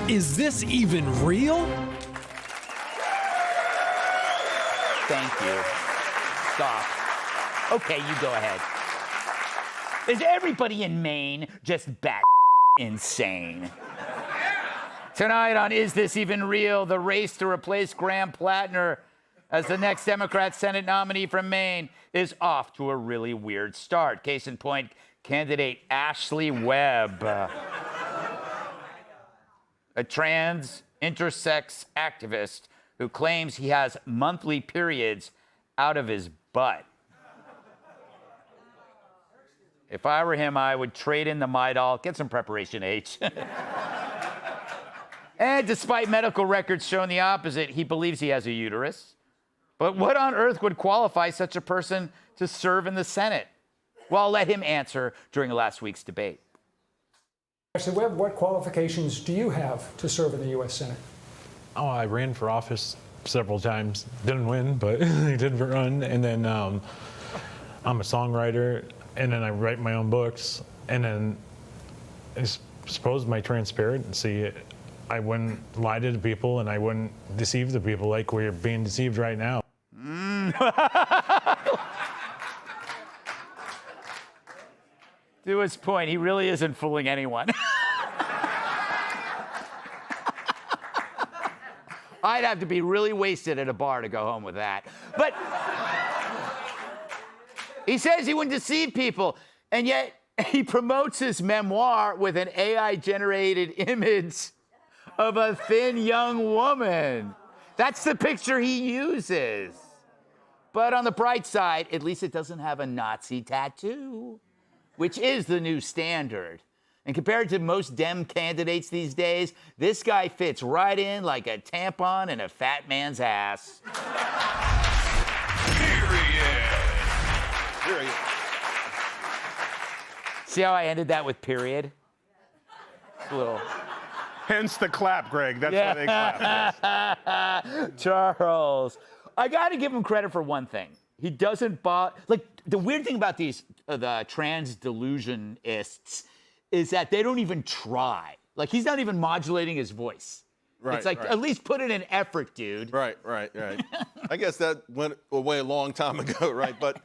Is this even real? Thank you. Stop. Okay, you go ahead. Is everybody in Maine just bat insane? Tonight on Is This Even Real, the race to replace Graham Platner as the next Democrat Senate nominee from Maine is off to a really weird start. Case in point, candidate Ashley Webb, a trans intersex activist who claims he has monthly periods out of his butt. If I were him, I would trade in the Midol, get some Preparation H. And despite medical records showing the opposite, he believes he has a uterus. But what on earth would qualify such a person to serve in the Senate? Well, I'll let him answer during last week's debate. Ashley Webb, what qualifications do you have to serve in the U.S. Senate? Oh, I ran for office several times. Didn't win, but I did run. And then I'm a songwriter, and then I write my own books. And then I suppose my transparency, I wouldn't lie to the people, and I wouldn't deceive the people like we're being deceived right now. To his point, he really isn't fooling anyone. I'd have to be really wasted at a bar to go home with that. But he says he wouldn't deceive people, and yet he promotes his memoir with an AI-generated image of a thin young woman. That's the picture he uses. But on the bright side, at least it doesn't have a Nazi tattoo, which is the new standard. And compared to most Dem candidates these days, this guy fits right in like a tampon in a fat man's ass. Period. See how I ended that with period? It's a little... Hence the clap, Greg. That's why they clap. Yes. Charles, I got to give him credit for one thing. He doesn't like the weird thing about these the trans delusionists is that they don't even try. Like he's not even modulating his voice. Right, it's like right. At least put in an effort, dude. Right. I guess that went away a long time ago, right? But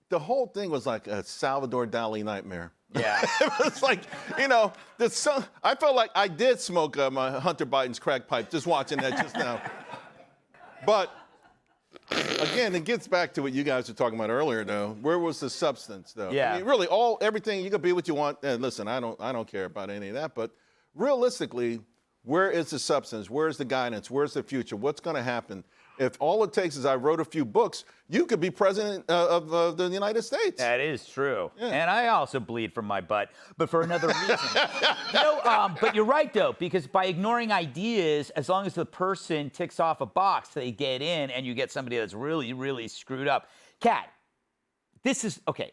the whole thing was like a Salvador Dali nightmare. Yeah. It was like, I felt like I did smoke my Hunter Biden's crack pipe just watching that just now. But again, it gets back to what you guys were talking about earlier, though. Where was the substance, though? Yeah. I mean, really, everything, you can be what you want. And listen, I don't care about any of that. But realistically, where is the substance? Where's the guidance? Where's the future? What's going to happen? If all it takes is I wrote a few books, you could be president of the United States. That is true. Yeah. And I also bleed from my butt, but for another reason. But you're right, though, because by ignoring ideas, as long as the person ticks off a box, they get in, and you get somebody that's really, really screwed up. Kat, this is, okay,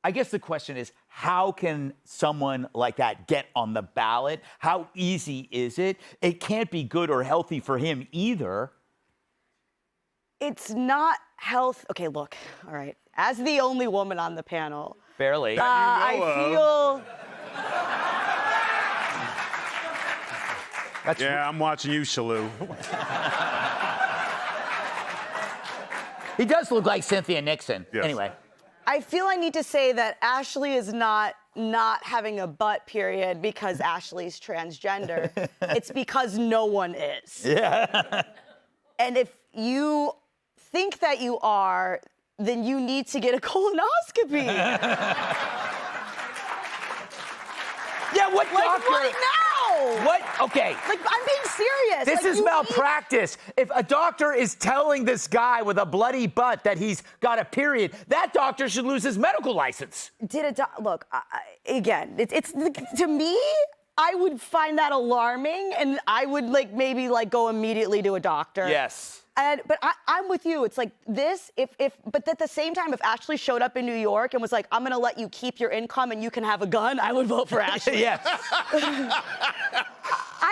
I guess the question is, how can someone like that get on the ballot? How easy is it? It can't be good or healthy for him either. It's not health. Okay, look, all right. As the only woman on the panel, Barely. I feel. Yeah, I'm watching you, Shalou. He does look like Cynthia Nixon. Yes. Anyway. I feel I need to say that Ashley is not having a butt period because Ashley's transgender. It's because no one is. Yeah. And if you think that you are, then you need to get a colonoscopy. Yeah, what Like doctor? right now. What? Okay. Like, I'm being serious. This Like, is you malpractice. If a doctor is telling this guy with a bloody butt that he's got a period, that doctor should lose his medical license. Look, again, it's to me, I would find that alarming, and I would maybe go immediately to a doctor. Yes. But I'm with you. It's like this, but at the same time, if Ashley showed up in New York and was like, I'm gonna let you keep your income and you can have a gun, I would vote for Ashley. Yes.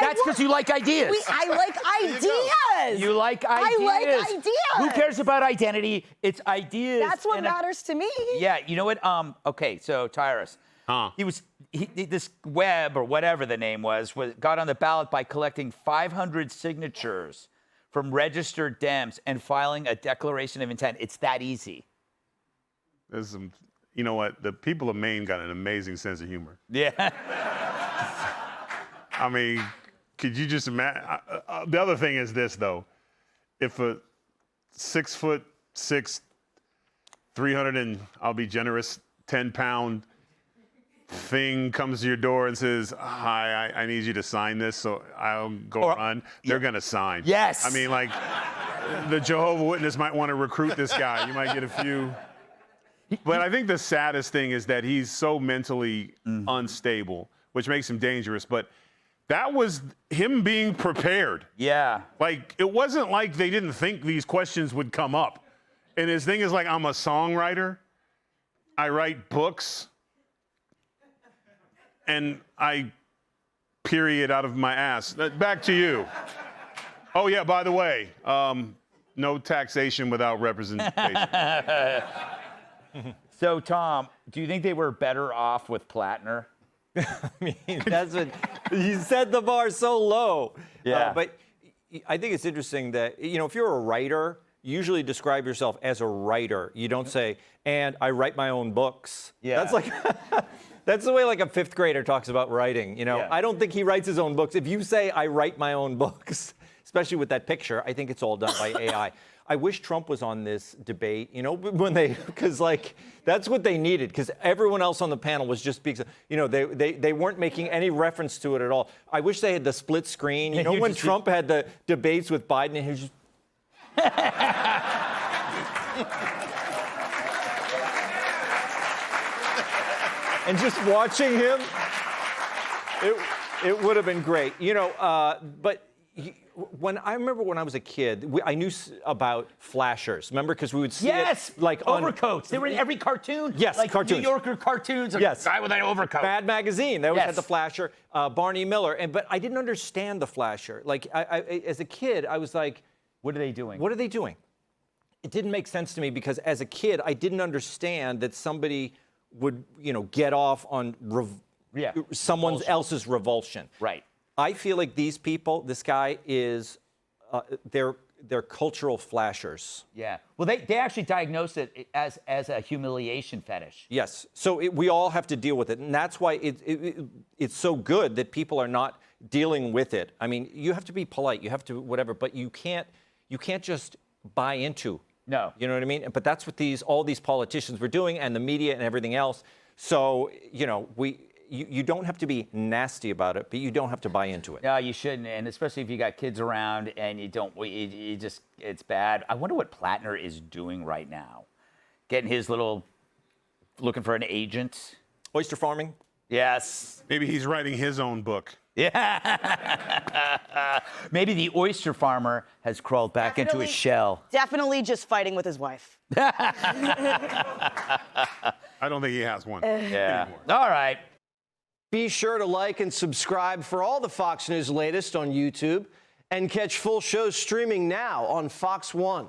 That's because you like ideas. I like ideas. You like ideas. I like ideas. Who cares about identity? It's ideas. That's what matters to me. Yeah, you know what? Okay, so Tyrus, This Webb, or whatever the name was, got on the ballot by collecting 500 signatures from registered Dems and filing a declaration of intent. It's that easy. There's some, you know what? The people of Maine got an amazing sense of humor. Yeah. I mean, could you just imagine? The other thing is this, though. If a 6'6", 300 and I'll be generous, 10-pound thing comes to your door and says, "Hi, I need you to sign this, so I'll go run," they're gonna sign. Yes. I mean, like, the Jehovah's Witness might want to recruit this guy. You might get a few. But I think the saddest thing is that he's so mentally unstable, which makes him dangerous. But that was him being prepared. Yeah. Like, it wasn't like they didn't think these questions would come up. And his thing is like, I'm a songwriter, I write books, and I period out of my ass. Back to you. Oh, yeah, by the way, no taxation without representation. So, Tom, do you think they were better off with Platner? I mean, that's what you set the bar so low. Yeah. But I think it's interesting that, you know, if you're a writer, you usually describe yourself as a writer. You don't say, "and I write my own books." Yeah. That's like, that's the way like a fifth grader talks about writing. You know, Yeah. I don't think he writes his own books. If you say, "I write my own books," especially with that picture, I think it's all done by AI. I wish Trump was on this debate, you know, because like that's what they needed, because everyone else on the panel was just speaking, you know, they weren't making any reference to it at all. I wish they had the split screen. You know, when Trump had the debates with Biden, and he was just. And just watching him, it would have been great, you know. But I remember when I was a kid, I knew about flashers. Remember, because we would see it like overcoats. They were in every cartoon. Yes, like cartoons. New Yorker cartoons. Yes, Guy with an overcoat. Mad Magazine. They always had the flasher. Barney Miller. But I didn't understand the flasher. Like I, as a kid, I was like, "What are they doing? What are they doing?" It didn't make sense to me because as a kid, I didn't understand that somebody would, you know, get off on someone else's revulsion. Right. I feel like these people, this guy is, they're cultural flashers. Yeah. Well, they actually diagnosed it as a humiliation fetish. Yes. So we all have to deal with it, and that's why it's so good that people are not dealing with it. I mean, you have to be polite, you have to whatever, but you can't just buy into. No. You know what I mean? But that's what all these politicians were doing, and the media and everything else. So, you know, you don't have to be nasty about it, but you don't have to buy into it. No, you shouldn't, and especially if you got kids around and you don't, it's bad. I wonder what Platner is doing right now. Getting his looking for an agent. Oyster farming? Yes. Maybe he's writing his own book. Yeah. Maybe the oyster farmer has crawled back into his shell. Definitely just fighting with his wife. I don't think he has one anymore. All right. Be sure to like and subscribe for all the Fox News latest on YouTube, and catch full shows streaming now on Fox One.